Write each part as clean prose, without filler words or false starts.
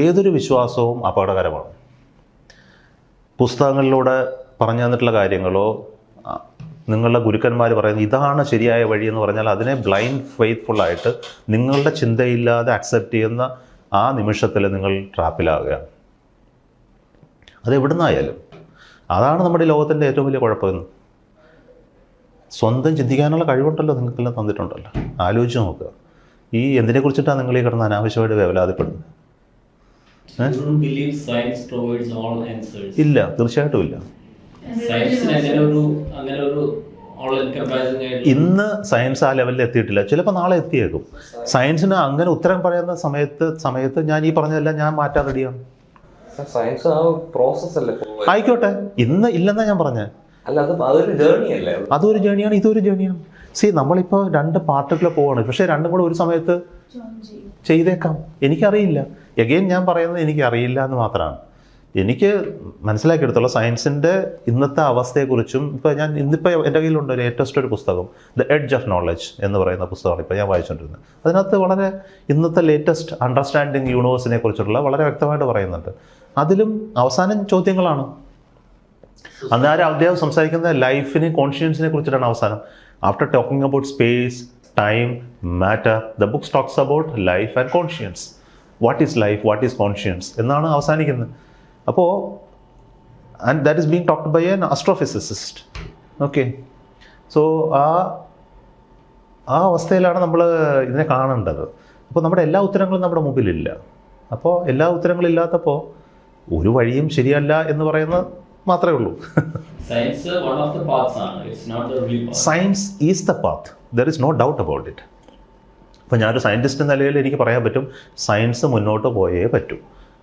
ഏതൊരു വിശ്വാസവും അപകടകരമാണ്. പുസ്തകങ്ങളിലൂടെ പറഞ്ഞു തന്നിട്ടുള്ള കാര്യങ്ങളോ നിങ്ങളുടെ ഗുരുക്കന്മാർ പറയുന്നത് ഇതാണ് ശരിയായ വഴി എന്ന് പറഞ്ഞാൽ അതിനെ ബ്ലൈൻഡ് ഫെയ്ത്ത്ഫുള്ളായിട്ട് നിങ്ങളുടെ ചിന്തയില്ലാതെ അക്സെപ്റ്റ് ചെയ്യുന്ന ആ നിമിഷത്തിൽ നിങ്ങൾ ട്രാപ്പിലാവുകയാണ്. അത് എവിടുന്നായാലും. അതാണ് നമ്മുടെ ലോകത്തിൻ്റെ ഏറ്റവും വലിയ കുഴപ്പമെന്ന്. സ്വന്തം ചിന്തിക്കാനുള്ള കഴിവുണ്ടല്ലോ നിങ്ങൾക്കെല്ലാം തന്നിട്ടുണ്ടല്ലോ. ആലോചിച്ച് നോക്കുക. ഈ എന്തിനെക്കുറിച്ചിട്ടാണ് നിങ്ങൾ ഈ കിടന്ന് അനാവശ്യമായിട്ട് വേവലാതിപ്പെടുന്നത്? ഇല്ല, തീർച്ചയായിട്ടും ഇല്ല. ഇന്ന് സയൻസ് ആ ലെവലിൽ എത്തിയിട്ടില്ല. ചിലപ്പോൾ നാളെ എത്തിയേക്കും. സയൻസിന് അങ്ങനെ ഉത്തരം പറയുന്ന സമയത്ത് ഞാൻ ഈ പറഞ്ഞതെല്ലാം ഞാൻ മാറ്റാൻ റെഡിയാണ്. ആയിക്കോട്ടെ, ഇന്ന് ഇല്ലെന്നാ ഞാൻ പറഞ്ഞത്. അതൊരു ജേണിയാണ്, ഇതൊരു ജേണിയാണ്. നമ്മളിപ്പോൾ 2 പാർട്ടുകൾ പോവാണ്. പക്ഷേ രണ്ടും കൂടെ ഒരു സമയത്ത് ചെയ്തേക്കാം. എനിക്കറിയില്ല. എഗെയിൻ ഞാൻ പറയുന്നത് എനിക്കറിയില്ല എന്ന് മാത്രമാണ്. എനിക്ക് മനസ്സിലാക്കിയെടുത്തുള്ള സയൻസിൻ്റെ ഇന്നത്തെ അവസ്ഥയെക്കുറിച്ചും ഇന്നിപ്പോൾ എൻ്റെ കയ്യിലുണ്ട് ഒരു ലേറ്റസ്റ്റ് ഒരു പുസ്തകം, ദ എഡ്ജ് ഓഫ് നോളജ് എന്ന് പറയുന്ന പുസ്തകമാണ് ഇപ്പോൾ ഞാൻ വായിച്ചുകൊണ്ടിരുന്നത്. അതിനകത്ത് വളരെ ഇന്നത്തെ ലേറ്റസ്റ്റ് അണ്ടർസ്റ്റാൻഡിങ് യൂണിവേഴ്സിനെ കുറിച്ചുള്ള വളരെ വ്യക്തമായിട്ട് പറയുന്നുണ്ട്. അതിലും അവസാനം ചോദ്യങ്ങളാണ്. അന്നേരം അദ്ദേഹം സംസാരിക്കുന്ന ലൈഫിനെ കോൺഷ്യൻസിനെ കുറിച്ചിട്ടാണ് അവസാനം. After talking about space, time, matter, the books talks about life and conscience. What is life, what is conscience എന്നാണ് അവസാനിക്കുന്നത്. അപ്പോൾ and that is being talked by an astrophysicist. Okay, so ആ അവസ്ഥയിലാണ് നമ്മൾ ഇതിനെ കാണേണ്ടത്. അപ്പോൾ നമ്മുടെ എല്ലാ ഉത്തരങ്ങളും നമ്മുടെ മുമ്പിലില്ല. അപ്പോൾ എല്ലാ ഉത്തരങ്ങളും ഇല്ലാത്തപ്പോൾ ഒരു വഴിയും ശരിയല്ല എന്ന് പറയുന്നത് മാത്രമേ ഉള്ളൂ. Science is the path, there is no doubt about it. അപ്പോൾ ഞാനൊരു സയൻറ്റിസ്റ്റ് എന്ന നിലയിൽ എനിക്ക് പറയാൻ പറ്റും സയൻസ് മുന്നോട്ട് പോയേ പറ്റൂ.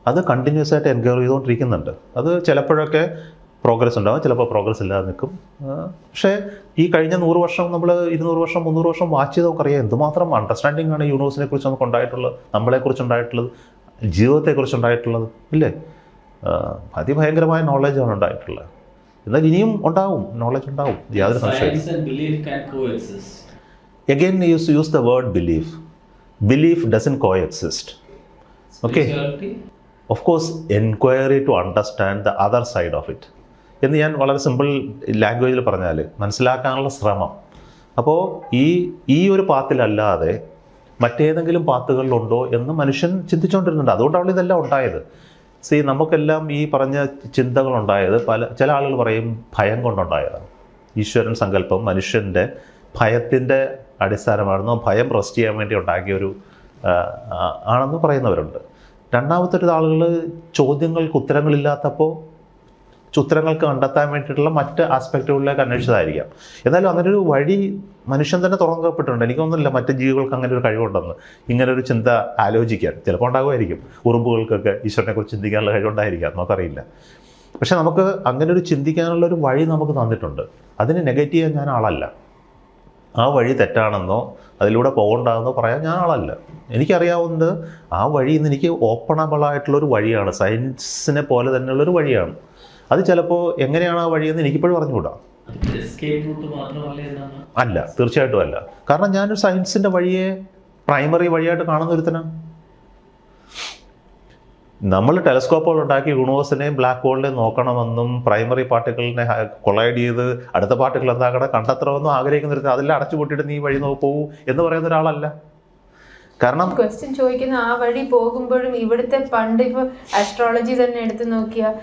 അത് കണ്ടിന്യൂസ് ആയിട്ട് എൻക്വയറി ചെയ്തുകൊണ്ടിരിക്കുന്നുണ്ട്. അത് ചിലപ്പോഴൊക്കെ പ്രോഗ്രസ് ഉണ്ടാകും, ചിലപ്പോൾ പ്രോഗ്രസ് ഇല്ലാതെ നിൽക്കും. പക്ഷേ ഈ കഴിഞ്ഞ 100 വർഷം നമ്മൾ 200 വർഷം 300 വർഷം വാച്ച് ചെയ്ത് നമുക്കറിയാം എന്തുമാത്രം അണ്ടർസ്റ്റാൻഡിംഗ് ആണ് യൂണിവേഴ്സിനെ കുറിച്ച് നമുക്ക് ഉണ്ടായിട്ടുള്ളത്, നമ്മളെക്കുറിച്ചുണ്ടായിട്ടുള്ളത്, ജീവിതത്തെക്കുറിച്ചുണ്ടായിട്ടുള്ളത്. ഇല്ലേ? അതിഭയങ്കരമായ നോളജാണ് ഉണ്ടായിട്ടുള്ളത്. എന്നാൽ ഇനിയും ഉണ്ടാവും, നോളജ് ഉണ്ടാവും, യാതൊരു സംശയവും. Again you use the word belief. Belief doesn't coexist. Okay? Of course, inquiry to understand the other side of it. എന്ന് ഞാൻ വളരെ സിമ്പിൾ ലാംഗ്വേജിൽ പറഞ്ഞാൽ മനസ്സിലാക്കാനുള്ള ശ്രമം. അപ്പോൾ ഈ ഒരു പാത്തിലല്ലാതെ മറ്റേതെങ്കിലും പാത്തുകളിലുണ്ടോ എന്ന് മനുഷ്യൻ ചിന്തിച്ചുകൊണ്ടിരുന്നുണ്ട്. അതുകൊണ്ടാണ് ഇതെല്ലാം ഉണ്ടായത്. നമുക്കെല്ലാം ഈ പറഞ്ഞ ചിന്തകളുണ്ടായത് ചില ആളുകൾ പറയും ഭയം കൊണ്ടുണ്ടായതാണ്. ഈശ്വരൻ സങ്കല്പം മനുഷ്യൻ്റെ ഭയത്തിൻ്റെ അടിസ്ഥാനമാണെന്നോ ഭയം റെസ്റ്റ് ചെയ്യാൻ വേണ്ടി ഉണ്ടാക്കിയൊരു ആണെന്ന് പറയുന്നവരുണ്ട്. രണ്ടാമത്തെ ഒരു ആളുകൾ ചോദ്യങ്ങൾക്ക് ഉത്തരങ്ങളില്ലാത്തപ്പോൾ ഉത്തരങ്ങൾക്ക് കണ്ടെത്താൻ വേണ്ടിയിട്ടുള്ള മറ്റ് ആസ്പെക്റ്റുകളിലേക്ക് അന്വേഷിച്ചതായിരിക്കാം. എന്നാലും അങ്ങനെ ഒരു വഴി മനുഷ്യൻ തന്നെ തുറക്കപ്പെട്ടിട്ടുണ്ട്. എനിക്കൊന്നുമില്ല മറ്റ് ജീവികൾക്ക് അങ്ങനെ ഒരു കഴിവുണ്ടെന്ന് ഇങ്ങനൊരു ചിന്ത ആലോചിക്കാൻ. ചിലപ്പോൾ ഉണ്ടാകുമായിരിക്കും. ഉറുമ്പുകൾക്കൊക്കെ ഈശ്വരനെക്കുറിച്ച് ചിന്തിക്കാനുള്ള കഴിവുണ്ടായിരിക്കാം, നമുക്കറിയില്ല. പക്ഷെ നമുക്ക് അങ്ങനെ ഒരു ചിന്തിക്കാനുള്ളൊരു വഴി നമുക്ക് തന്നിട്ടുണ്ട്. അതിന് നെഗറ്റീവ് ചെയ്യാൻ ഞാൻ ആളല്ല. ആ വഴി തെറ്റാണെന്നോ അതിലൂടെ പോകണ്ടെന്നോ പറയാൻ ഞാൻ ആളല്ല. എനിക്കറിയാവുന്നത് ആ വഴി ഇന്ന് എനിക്ക് ഓപ്പണബിളായിട്ടുള്ളൊരു വഴിയാണ്, സയൻസിനെ പോലെ തന്നെയുള്ളൊരു വഴിയാണ്. അത് ചിലപ്പോൾ എങ്ങനെയാണ് ആ വഴിയെന്ന് എനിക്കിപ്പോഴും പറഞ്ഞുകൂടാ. അല്ല, തീർച്ചയായിട്ടും അല്ല. കാരണം ഞാനൊരു സയൻസിൻ്റെ വഴിയെ പ്രൈമറി വഴിയായിട്ട് കാണുന്ന ഒരുത്തനാണ്. നമ്മൾ ടെലസ്കോപ്പുകൾ ഉണ്ടാക്കി യൂണിവേഴ്സിനെയും ബ്ലാക്ക് ഹോളിനെയും നോക്കണമെന്നും പ്രൈമറി പാർട്ടിക്കിളിനെ കൊളൈഡ് ചെയ്ത് അടുത്ത പാർട്ടിക്കിൾ എന്താകണം കണ്ടെത്തണമെന്നും ആഗ്രഹിക്കുന്ന അതെല്ലാം അടച്ചുപൂട്ടിയിട്ട് നീ വഴി പോകൂ എന്ന് പറയുന്ന ഒരാളല്ല. കാരണം ക്വസ്റ്റ്യൻ ചോദിക്കുന്ന ആ വഴി പോകുമ്പോഴും ഇവിടുത്തെ പണ്ട് ഇപ്പോൾ അസ്ട്രോളജി തന്നെ എടുത്തു നോക്കിയാൽ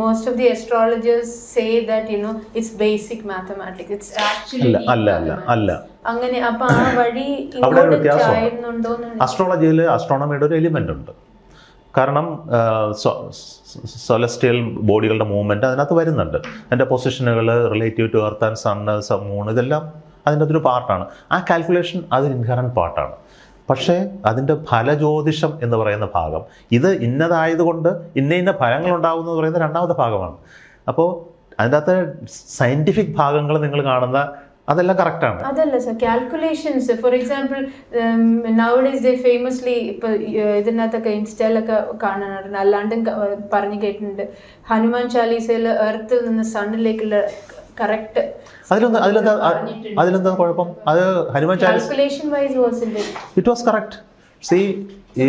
most of the astrologer's say that you know it's basic mathematics, it's actually അല്ല അങ്ങനെ. അപ്പൊ ആ വഴി അസ്ട്രോളജിയിൽ അസ്ട്രോണമിയുടെ ഒരു എലിമെന്റ് ഉണ്ട്. കാരണം സെലസ്റ്റിയൽ ബോഡികളുടെ മൂവ്മെൻറ്റ് അതിനകത്ത് വരുന്നുണ്ട്. അതിൻ്റെ പൊസിഷനുകൾ relative to earth and sun, moon, ഇതെല്ലാം അതിൻ്റെ അതൊരു പാർട്ടാണ്. ആ കാൽക്കുലേഷൻ അതൊരു ഇൻഹറൻറ്റ് പാർട്ടാണ്. പക്ഷേ അതിൻ്റെ ഫലജ്യോതിഷം എന്ന് പറയുന്ന ഭാഗം ഇത് ഇന്നതായതുകൊണ്ട് ഇന്ന ഫലങ്ങളുണ്ടാകുമെന്ന് പറയുന്ന രണ്ടാമത്തെ ഭാഗമാണ്. അപ്പോൾ അതിൻ്റെ അകത്ത് സയൻറ്റിഫിക് ഭാഗങ്ങൾ നിങ്ങൾ കാണുന്ന അതെല്ലാം കറക്റ്റാണ്. അതല്ല sir, calculations for example nowadays they famously ഇപ്പോൾ ഇതിനകത്തൊക്കെ ഇൻസ്റ്റയിലൊക്കെ കാണാറുണ്ട്, അല്ലാണ്ടും പറഞ്ഞു കേട്ടിട്ടുണ്ട്. ഹനുമാൻ ചാലീസയിൽ എർത്തിൽ നിന്ന് സണ്ണിലേക്കുള്ള കറക്റ്റ് അതിലെന്താ കുഴപ്പം? അത് Hanuman Chalisa calculation wise was it was correct. ഈ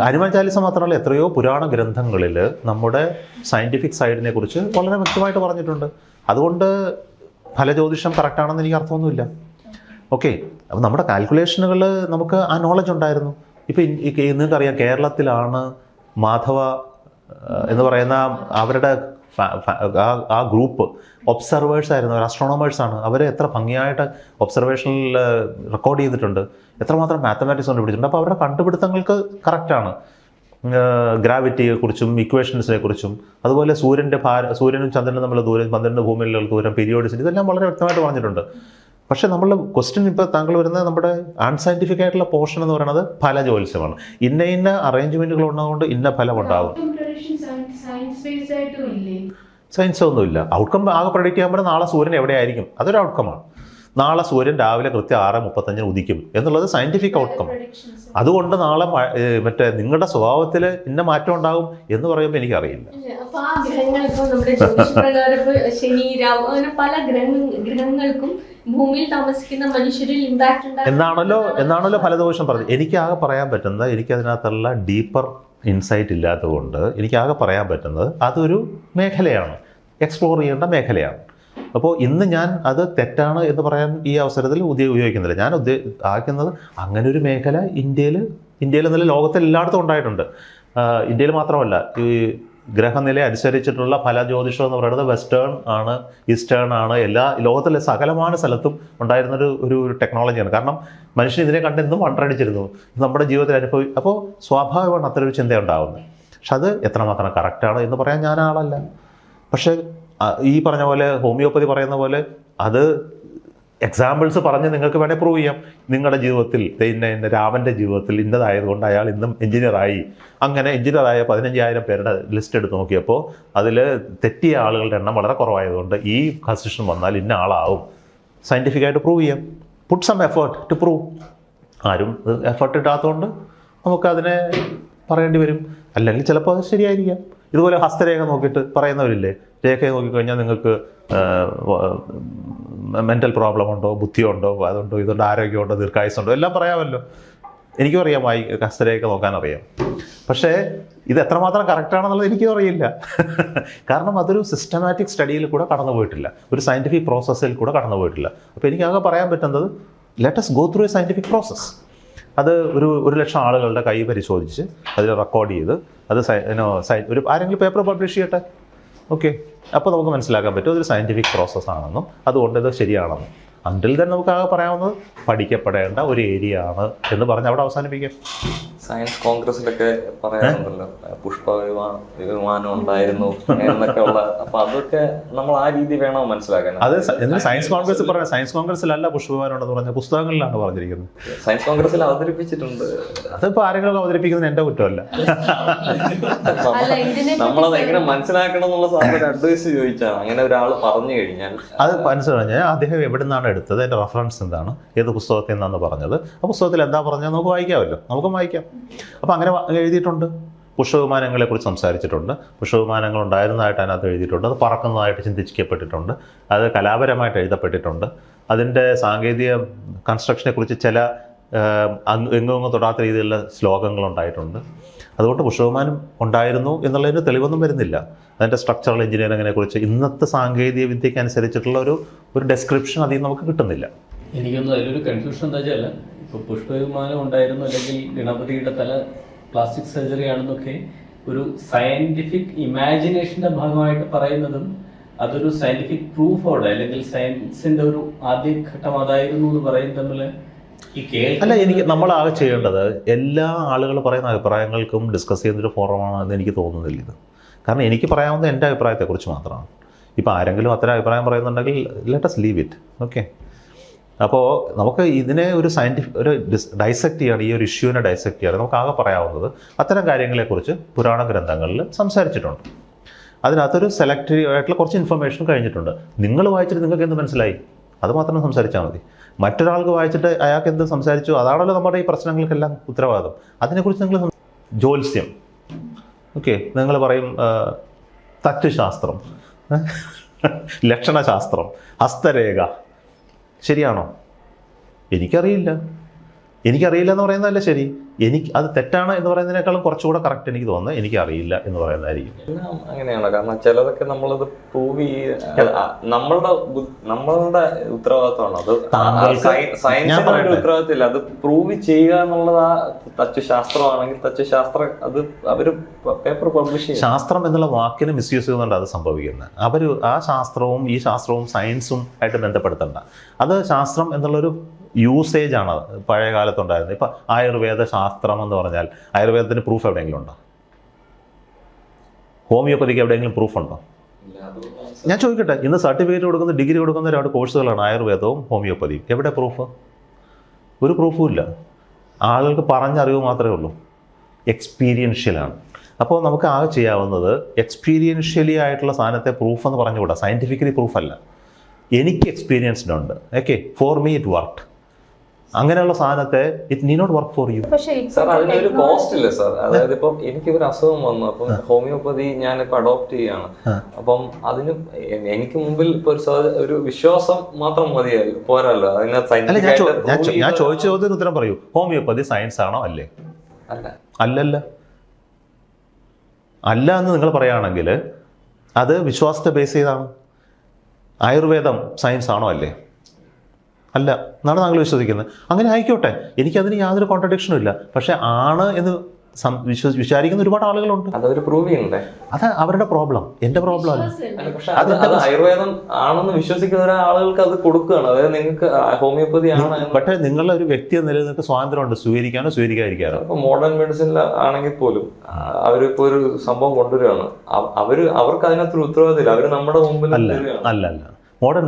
ഹനുമാൻ ചാലിസ മാത്രമല്ല എത്രയോ പുരാണ ഗ്രന്ഥങ്ങളിൽ നമ്മുടെ സയൻറ്റിഫിക് സൈഡിനെ കുറിച്ച് വളരെ വ്യക്തമായിട്ട് പറഞ്ഞിട്ടുണ്ട്. അതുകൊണ്ട് ഫലജ്യോതിഷം കറക്റ്റാണെന്ന് എനിക്ക് അർത്ഥമൊന്നുമില്ല. ഓക്കെ, അപ്പോൾ നമ്മുടെ കാൽക്കുലേഷനുകൾ നമുക്ക് ആ നോളജ് ഉണ്ടായിരുന്നു. ഇപ്പോൾ നിങ്ങൾക്കറിയാം, കേരളത്തിലാണ് മാധവ എന്ന് പറയുന്ന അവരുടെ ആ ഗ്രൂപ്പ് ഒബ്സർവേഴ്സ് ആയിരുന്നു, ആസ്ട്രോണമേഴ്സാണ്. അവർ എത്ര ഭംഗിയായിട്ട് ഒബ്സർവേഷനിൽ റെക്കോർഡ് ചെയ്തിട്ടുണ്ട്, എത്രമാത്രം മാത്തമാറ്റിക്സ് കണ്ടുപിടിച്ചിട്ടുണ്ട്. അപ്പോൾ അവരുടെ കണ്ടുപിടുത്തങ്ങൾക്ക് കറക്റ്റാണ്. ഗ്രാവിറ്റിയെക്കുറിച്ചും ഇക്വേഷൻസിനെ കുറിച്ചും അതുപോലെ സൂര്യനും ചന്ദ്രനും തമ്മിലുള്ള ദൂരം, ചന്ദ്രൻ്റെ ഭൂമിയിലുള്ള ദൂരം, പീരിയോഡിസിറ്റി, ഇതെല്ലാം വളരെ വ്യക്തമായിട്ട് പറഞ്ഞിട്ടുണ്ട്. പക്ഷേ നമ്മൾ ക്വസ്റ്റ്യൻ ഇപ്പോൾ താങ്കൾ വരുന്നത് നമ്മുടെ അൺസയൻറ്റിഫിക് ആയിട്ടുള്ള പോർഷൻ എന്ന് പറയുന്നത് ഫലജ്യോത്സ്യമാണ്. ഇന്ന അറേഞ്ച്മെൻറ്റുകൾ ഉള്ളതുകൊണ്ട് ഇന്ന ഫലം ഉണ്ടാകും. സയൻസ് ഒന്നുമില്ല. ഔട്ട്കം ആകെ പ്രഡിക്റ്റ് ചെയ്യാൻ പറ്റും. നാളെ സൂര്യൻ എവിടെയായിരിക്കും, അതൊരു ഔട്ട്കമാണ്. നാളെ സൂര്യൻ രാവിലെ കൃത്യം 6:35 ഉദിക്കും എന്നുള്ളത് സയൻറ്റിഫിക് ഔട്ട്കം. അതുകൊണ്ട് നാളെ മറ്റേ നിങ്ങളുടെ സ്വഭാവത്തിൽ ഇന്ന മാറ്റം ഉണ്ടാകും എന്ന് പറയുമ്പോൾ എനിക്കറിയില്ല. അപ്പൊ ആ ഗ്രഹങ്ങൾ ഇപ്പോൾ നമ്മുടെ ജ്യോതിഷപ്രകാരം ശനി, രാഹു, അങ്ങനെ പല ഗ്രഹങ്ങൾക്കും ഭൂമിയിൽ താമസിക്കുന്ന മനുഷ്യരിൽ ഇമ്പാക്ട് എന്നാണല്ലോ ഫലദോഷം പറഞ്ഞത്. എനിക്കാകെ പറയാൻ പറ്റുന്നത്, എനിക്കതിനകത്തുള്ള ഡീപ്പർ ഇൻസൈറ്റ് ഇല്ലാത്തതുകൊണ്ട് എനിക്കാകെ പറയാൻ പറ്റുന്നത് അതൊരു മേഖലയാണ്, എക്സ്പ്ലോർ ചെയ്യേണ്ട മേഖലയാണ്. അപ്പോൾ ഇന്ന് ഞാൻ അത് തെറ്റാണ് എന്ന് പറയാൻ ഈ അവസരത്തിൽ ഉപയോഗിക്കുന്നില്ല. ഞാൻ ആക്കുന്നത് അങ്ങനെ ഒരു മേഖല ഇന്ത്യയിൽ എന്നല്ല ലോകത്തിൽ എല്ലായിടത്തും ഉണ്ടായിട്ടുണ്ട്. ഇന്ത്യയിൽ മാത്രമല്ല, ഈ ഗ്രഹനില അനുസരിച്ചിട്ടുള്ള ഫലജ്യോതിഷം എന്ന് പറയുന്നത് വെസ്റ്റേൺ ആണ്, ഈസ്റ്റേൺ ആണ്, എല്ലാ ലോകത്തിലെ സകലമായ സ്ഥലത്തും ഉണ്ടായിരുന്നൊരു ഒരു ടെക്നോളജിയാണ്. കാരണം മനുഷ്യൻ ഇതിനെ കണ്ട് എന്നും വണ്ടടിച്ചിരുന്നു, നമ്മുടെ ജീവിതത്തിൽ അപ്പോൾ സ്വാഭാവികമാണ് അത്തരൊരു ചിന്ത ഉണ്ടാകുന്നത്. പക്ഷെ അത് എത്രമാത്രം കറക്റ്റാണ് എന്ന് പറയാൻ ഞാൻ ആളല്ല. പക്ഷേ ഈ പറഞ്ഞ പോലെ ഹോമിയോപ്പതി പറയുന്ന പോലെ അത് എക്സാമ്പിൾസ് പറഞ്ഞ് നിങ്ങൾക്ക് വേണേൽ പ്രൂവ് ചെയ്യാം. നിങ്ങളുടെ ജീവിതത്തിൽ ഇന്ന രാമൻ്റെ ജീവിതത്തിൽ ഇന്നതായതുകൊണ്ട് അയാൾ ഇന്നും എഞ്ചിനീയറായി. അങ്ങനെ എഞ്ചിനീയറായ 15,000 പേരുടെ ലിസ്റ്റ് എടുത്ത് നോക്കിയപ്പോൾ അതിൽ തെറ്റിയ ആളുകളുടെ എണ്ണം വളരെ കുറവായതുകൊണ്ട് ഈ കൺസിഷൻ വന്നാൽ ഇന്ന ആളാവും. സയൻറ്റിഫിക്കായിട്ട് പ്രൂവ് ചെയ്യാം. Put some effort to prove. ആരും എഫേർട്ട് ഇടാത്തതുകൊണ്ട് നമുക്കതിനെ പറയേണ്ടി വരും. അല്ലെങ്കിൽ ചിലപ്പോൾ അത് ശരിയായിരിക്കാം. ഇതുപോലെ ഹസ്തരേഖ നോക്കിയിട്ട് പറയുന്നവരില്ലേ, രേഖയെ നോക്കിക്കഴിഞ്ഞാൽ നിങ്ങൾക്ക് മെൻ്റൽ പ്രോബ്ലം ഉണ്ടോ, ബുദ്ധിയുണ്ടോ, അതുണ്ടോ, ഇതുണ്ടോ, ആരോഗ്യമുണ്ടോ, ദീർഘായുസുണ്ടോ, എല്ലാം പറയാമല്ലോ. എനിക്കും അറിയാം, ഹസ്തരേഖ നോക്കാൻ അറിയാം. പക്ഷേ ഇത് എത്രമാത്രം കറക്റ്റാണെന്നുള്ളത് എനിക്കും അറിയില്ല. കാരണം അതൊരു സിസ്റ്റമാറ്റിക് സ്റ്റഡിയിൽ കൂടെ കടന്നു പോയിട്ടില്ല, ഒരു സയൻറ്റിഫിക് പ്രോസസ്സിൽ കൂടെ കടന്നു പോയിട്ടില്ല. അപ്പോൾ എനിക്കാകെ പറയാൻ പറ്റുന്നത് let us go through a scientific process. അത് 1,00,000 ആളുകളുടെ കൈ പരിശോധിച്ച് അതിൽ റെക്കോർഡ് ചെയ്ത് അത് ആരെങ്കിലും പേപ്പർ പബ്ലിഷ് ചെയ്യട്ടെ. ഓക്കെ, അപ്പോൾ നമുക്ക് മനസ്സിലാക്കാൻ പറ്റും അതൊരു സയൻറ്റിഫിക് പ്രോസസ്സാണെന്നും അതുകൊണ്ട് ഇത് ശരിയാണെന്നും. അണ്ടിൽ തന്നെ നമുക്ക് ആകെ പറയാവുന്നത് പഠിക്കപ്പെടേണ്ട ഒരു ഏരിയ ആണ് എന്ന് പറഞ്ഞ് അവിടെ അവസാനിപ്പിക്കാം. സയൻസ് കോൺഗ്രസിലൊക്കെ പറയാറുണ്ടല്ലോ, പുഷ്പവിമാനം ഉണ്ടായിരുന്നു എന്നൊക്കെ ഉള്ള. അപ്പൊ അതൊക്കെ നമ്മൾ ആ രീതി വേണോ മനസ്സിലാക്കാൻ? അത് സയൻസ് കോൺഗ്രസ് പറഞ്ഞ സയൻസ് കോൺഗ്രസിലല്ല പുഷ്പവിമാനം ഉണ്ടെന്ന് പറഞ്ഞ പുസ്തകങ്ങളിലാണ് പറഞ്ഞിരിക്കുന്നത്. സയൻസ് കോൺഗ്രസിൽ അവതരിപ്പിച്ചിട്ടുണ്ട്. അതിപ്പോൾ ആരെങ്കിലും അവതരിപ്പിക്കുന്നത് എൻ്റെ കുറ്റമല്ല. നമ്മളത് എങ്ങനെ മനസ്സിലാക്കണം എന്നുള്ള സാറിന് അഡ്വൈസ് ചോദിച്ചാണ്. അങ്ങനെ ഒരാൾ പറഞ്ഞു കഴിഞ്ഞാൽ അത് മനസ്സിലായി. അദ്ദേഹം എവിടെ നിന്നാണ് എടുത്തത്, അതിൻ്റെ റെഫറൻസ് എന്താണ്, ഏത് പുസ്തകത്തിൽ നിന്നാണ് പറഞ്ഞത്, ആ പുസ്തകത്തിൽ എന്താ പറഞ്ഞത് നമുക്ക് വായിക്കാമല്ലോ, നമുക്കും വായിക്കാം. അപ്പോൾ അങ്ങനെ എഴുതിയിട്ടുണ്ട്. പുഷ്പവിമാനങ്ങളെക്കുറിച്ച് സംസാരിച്ചിട്ടുണ്ട്. പുഷ്പവിമാനങ്ങൾ ഉണ്ടായിരുന്നതായിട്ട് അതിനകത്ത് എഴുതിയിട്ടുണ്ട്. അത് പറക്കുന്നതായിട്ട് ചിന്തിക്കപ്പെട്ടിട്ടുണ്ട്. അത് കലാപരമായിട്ട് എഴുതപ്പെട്ടിട്ടുണ്ട്. അതിൻ്റെ സാങ്കേതിക കൺസ്ട്രക്ഷനെക്കുറിച്ച് ചില എങ്ങും തൊടാത്ത രീതിയിലുള്ള ശ്ലോകങ്ങളുണ്ടായിട്ടുണ്ട്. അതുകൊണ്ട് പുഷ്പവിമാനം ഉണ്ടായിരുന്നു എന്നുള്ളതിന് തെളിവൊന്നും വരുന്നില്ല. അതിൻ്റെ സ്ട്രക്ചറൽ എഞ്ചിനീയറിങ്ങിനെ കുറിച്ച് ഇന്നത്തെ സാങ്കേതിക വിദ്യയ്ക്ക് അനുസരിച്ചിട്ടുള്ള ഒരു ഡെസ്ക്രിപ്ഷൻ അതിൽ നമുക്ക് കിട്ടുന്നില്ല. എനിക്കൊന്നും അതിലൊരു കൺഫ്യൂഷൻ എന്താ വെച്ചാൽ, ഇപ്പോൾ പുഷ്പവിമാനം ഉണ്ടായിരുന്നു അല്ലെങ്കിൽ ഗണപതിയുടെ തല പ്ലാസ്റ്റിക് സർജറി ആണെന്നൊക്കെ ഒരു സയൻറ്റിഫിക് ഇമാജിനേഷൻ്റെ ഭാഗമായിട്ട് പറയുന്നതും അതൊരു സയൻറ്റിഫിക് പ്രൂഫോടെ അല്ലെങ്കിൽ സയൻസിൻ്റെ ഒരു ആദ്യഘട്ടം അതായിരുന്നു എന്ന് പറയുന്നത് തമ്മിൽ അല്ല, നമ്മളാകെ ചെയ്യേണ്ടത് എല്ലാ ആളുകൾ പറയുന്ന അഭിപ്രായങ്ങൾക്കും ഡിസ്കസ് ചെയ്യുന്നൊരു ഫോറമാണെന്ന് എനിക്ക് തോന്നുന്നില്ല ഇത്. കാരണം എനിക്ക് പറയാവുന്ന എൻ്റെ അഭിപ്രായത്തെക്കുറിച്ച് മാത്രമാണ്. ഇപ്പോൾ ആരെങ്കിലും അത്തരം അഭിപ്രായം പറയുന്നുണ്ടെങ്കിൽ let us leave it. Okay, അപ്പോൾ നമുക്ക് ഇതിനെ ഒരു ഡൈസെക്റ്റ് ചെയ്യണം, ഈ ഒരു ഇഷ്യൂവിനെ ഡൈസെക്റ്റ് ചെയ്യണം. നമുക്കാകെ പറയാവുന്നത് അത്തരം കാര്യങ്ങളെക്കുറിച്ച് പുരാണ ഗ്രന്ഥങ്ങളിൽ സംസാരിച്ചിട്ടുണ്ട്. അതിനകത്തൊരു സെലക്റ്റീവ് ആയിട്ടുള്ള കുറച്ച് ഇൻഫർമേഷൻ കഴിഞ്ഞിട്ടുണ്ട്. നിങ്ങൾ വായിച്ചിട്ട് നിങ്ങൾക്ക് എന്ത് മനസ്സിലായി അത് മാത്രം സംസാരിച്ചാൽ മതി. മറ്റൊരാൾക്ക് വായിച്ചിട്ട് അയാൾക്ക് എന്ത് സംസാരിച്ചു, അതാണല്ലോ നമ്മുടെ ഈ പ്രശ്നങ്ങൾക്കെല്ലാം ഉത്തരവാദിത്വം. അതിനെക്കുറിച്ച് നിങ്ങൾ ജ്യോത്സ്യം, ഓക്കെ, നിങ്ങൾ പറയും തത്വശാസ്ത്രം, ലക്ഷണശാസ്ത്രം, ഹസ്തരേഖ, ശരിയാണോ? എനിക്കറിയില്ല. എനിക്കറിയില്ല എന്ന് പറയുന്നതല്ല ശരി, എനിക്ക് അത് തെറ്റാണ് എന്ന് പറയുന്നതിനേക്കാളും കുറച്ചുകൂടെ കറക്റ്റ് എനിക്ക് തോന്നുന്നത് എനിക്കറിയില്ല എന്ന് പറയുന്നതായിരിക്കും. എല്ലാം അങ്ങനെയാണ്. കാരണം ചിലതൊക്കെ നമ്മളത് പ്രൂവ് നമ്മളുടെ ഉത്തരവാദിത്തമാണ് അത്. സയൻസിന് ഒരു ഉത്തരവാദിത്തമില്ല, അത് പ്രൂവ് ചെയ്യുക എന്നുള്ളത്. ആ തച്ചുശാസ്ത്രമാണെങ്കിൽ തച്ചുശാസ്ത്രം അത് അവര് പേപ്പർ പബ്ലിഷ് ചെയ്യും. ശാസ്ത്രം എന്നുള്ള വാക്കിന് മിസ്യൂസ് ചെയ്യുന്നുണ്ട് അത് സംഭവിക്കുന്നത്. അവർ ആ ശാസ്ത്രവും ഈ ശാസ്ത്രവും സയൻസും ആയിട്ട് ബന്ധപ്പെടുത്തണ്ട. അത് ശാസ്ത്രം എന്നുള്ളൊരു യൂസേജ് ആണ് പഴയ കാലത്തുണ്ടായിരുന്നത്. ഇപ്പം ആയുർവേദ ശാസ്ത്രം എന്ന് പറഞ്ഞാൽ ആയുർവേദത്തിന് പ്രൂഫ് എവിടെയെങ്കിലും ഉണ്ടോ? ഹോമിയോപ്പതിക്ക് എവിടെയെങ്കിലും പ്രൂഫ് ഉണ്ടോ? ഞാൻ ചോദിക്കട്ടെ, ഇന്ന് സർട്ടിഫിക്കറ്റ് കൊടുക്കുന്ന ഡിഗ്രി കൊടുക്കുന്ന രണ്ട് കോഴ്സുകളാണ് ആയുർവേദവും ഹോമിയോപ്പതിയും. എവിടെ പ്രൂഫ്? ഒരു പ്രൂഫും ഇല്ല. ആളുകൾക്ക് പറഞ്ഞറിവ് മാത്രമേ ഉള്ളൂ, എക്സ്പീരിയൻഷ്യലാണ്. അപ്പോൾ നമുക്ക് ആകെ ചെയ്യാവുന്നത് എക്സ്പീരിയൻഷ്യലി ആയിട്ടുള്ള സാധനത്തെ പ്രൂഫ് എന്ന് പറഞ്ഞുകൂടാ, സയൻറ്റിഫിക്കലി പ്രൂഫല്ല. എനിക്ക് എക്സ്പീരിയൻസ്ഡ് ഉണ്ട്, okay, for me it work. അങ്ങനെയുള്ള സാധനത്തെ it need not work for you. Sir അതിനൊരു കോസ്റ്റ് ഇല്ല സാർ. അതായത് ഇപ്പം എനിക്ക് ഒരു അസുഖം വന്നു, അപ്പം ഹോമിയോപ്പതി ഞാനിപ്പോൾ അഡോപ്റ്റ് ചെയ്യാണ്. അപ്പം അതിന് എനിക്ക് മുമ്പിൽ ഇപ്പൊ ഒരു വിശ്വാസം മാത്രം മതിയായി പോരല്ലോ. അതിനകത്ത് ഞാൻ ചോദിച്ച ചോദ്യത്തിന് ഉത്തരം പറയൂ. ഹോമിയോപ്പതി സയൻസ് ആണോ? അല്ലേ? അല്ലല്ല. അല്ല എന്ന് നിങ്ങൾ പറയുകയാണെങ്കിൽ അത് വിശ്വാസത്തെ ബേസ് ചെയ്താണ്. ആയുർവേദം സയൻസ് ആണോ? അല്ലേ? അല്ല എന്നാണ് താങ്കൾ വിശ്വസിക്കുന്നത്. അങ്ങനെ ആയിക്കോട്ടെ, എനിക്കതിന് യാതൊരു കോൺട്രഡിക്ഷനും ഇല്ല. പക്ഷെ ആണ് എന്ന് വിചാരിക്കുന്ന ഒരുപാട് ആളുകളുണ്ട്. അതൊരു പ്രൂവ് ചെയ്യണ്ടേ? അത് അവരുടെ പ്രോബ്ലം, എന്റെ പ്രോബ്ലം അല്ല. പക്ഷെ അത് ആയുർവേദം ആണെന്ന് വിശ്വസിക്കുന്ന ആളുകൾക്ക് അത് കൊടുക്കുകയാണ്. അതായത് നിങ്ങൾക്ക് ഹോമിയോപ്പതി ആണ്. പക്ഷേ നിങ്ങളുടെ ഒരു വ്യക്തി എന്ന നിലയിൽ നിങ്ങൾക്ക് സ്വാതന്ത്ര്യമുണ്ട് സ്വീകരിക്കാനോ സ്വീകരിക്കാതിരിക്കാനോ. ഇപ്പൊ മോഡേൺ മെഡിസിനിൽ ആണെങ്കിൽ പോലും അവരിപ്പോ ഒരു സംഭവം കൊണ്ടുവരികയാണ്. അവർക്ക് അതിനകത്തൊരു ഉത്തരവാദിത്തമില്ല. അവര് നമ്മുടെ മുമ്പിൽ അല്ല. മോഡേൺ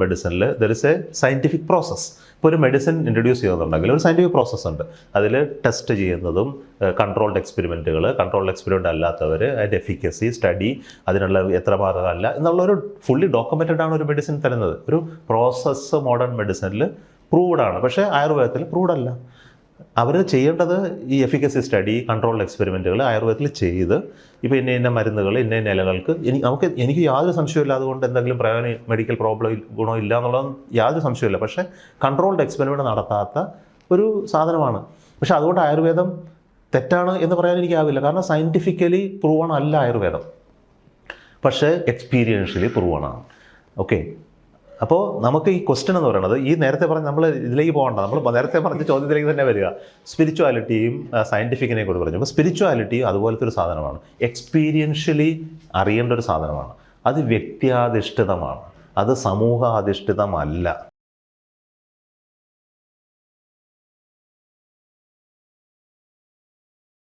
മെഡിസിനിൽ there is a scientific process. ഇപ്പോൾ ഒരു മെഡിസിൻ ഇൻട്രൊഡ്യൂസ് ചെയ്യുന്നുണ്ടെങ്കിൽ ഒരു സയൻറ്റിഫിക് പ്രോസസ്സ് ഉണ്ട്. അതിൽ ടെസ്റ്റ് ചെയ്യുന്നതും കൺട്രോൾഡ് എക്സ്പെരിമെൻറ്റ് അല്ലാത്തവർ അതിൻ്റെ എഫിക്കസി സ്റ്റഡി, അതിനുള്ള എത്ര മാർഗമല്ല എന്നുള്ളൊരു ഫുള്ളി ഡോക്യുമെൻറ്റഡ് ആണ് ഒരു മെഡിസിൻ തരുന്നത്. ഒരു പ്രോസസ്സ് മോഡേൺ മെഡിസിനിൽ പ്രൂവ്ഡ് ആണ്. പക്ഷേ ആയുർവേദത്തിൽ പ്രൂവ്ഡ് അല്ല. അവർ ചെയ്യേണ്ടത് ഈ എഫിക്കസി സ്റ്റഡി, കൺട്രോൾഡ് എക്സ്പെരിമെൻറ്റുകൾ ആയുർവേദത്തിൽ ചെയ്ത് ഇപ്പോൾ ഇന്ന മരുന്നുകൾ ഇന്ന ഇലകൾക്ക് എനിക്ക് യാതൊരു സംശയമില്ല അതുകൊണ്ട് എന്തെങ്കിലും മെഡിക്കൽ പ്രോബ്ലം ഗുണം ഇല്ല എന്നുള്ളത് യാതൊരു സംശയമില്ല. പക്ഷേ കൺട്രോൾഡ് എക്സ്പെരിമെൻറ്റ് നടത്താത്ത ഒരു സാധനമാണ്. പക്ഷേ അതുകൊണ്ട് ആയുർവേദം തെറ്റാണ് എന്ന് പറയാൻ എനിക്കാവില്ല. കാരണം സയൻറ്റിഫിക്കലി പ്രൂവൺ അല്ല ആയുർവേദം, പക്ഷേ എക്സ്പീരിയൻഷ്യലി പ്രൂവൺ ആണ്. ഓക്കെ, അപ്പോൾ നമുക്ക് ഈ ക്വസ്റ്റ്യൻ എന്ന് പറയുന്നത് ഈ നേരത്തെ പറഞ്ഞ നമ്മൾ ഇതിലേക്ക് പോകണ്ട, നമ്മൾ നേരത്തെ പറഞ്ഞ ചോദ്യത്തിലേക്ക് തന്നെ വരിക. സ്പിരിച്വാലിറ്റിയും സയൻറ്റിഫിക്കിനെ കൂടി പറഞ്ഞു. അപ്പോൾ സ്പിരിച്വാലിറ്റി അതുപോലത്തെ ഒരു സാധനമാണ്, എക്സ്പീരിയൻഷ്യലി അറിയേണ്ട ഒരു സാധനമാണ്. അത് വ്യക്തിയാധിഷ്ഠിതമാണ്, അത് സമൂഹാധിഷ്ഠിതമല്ല.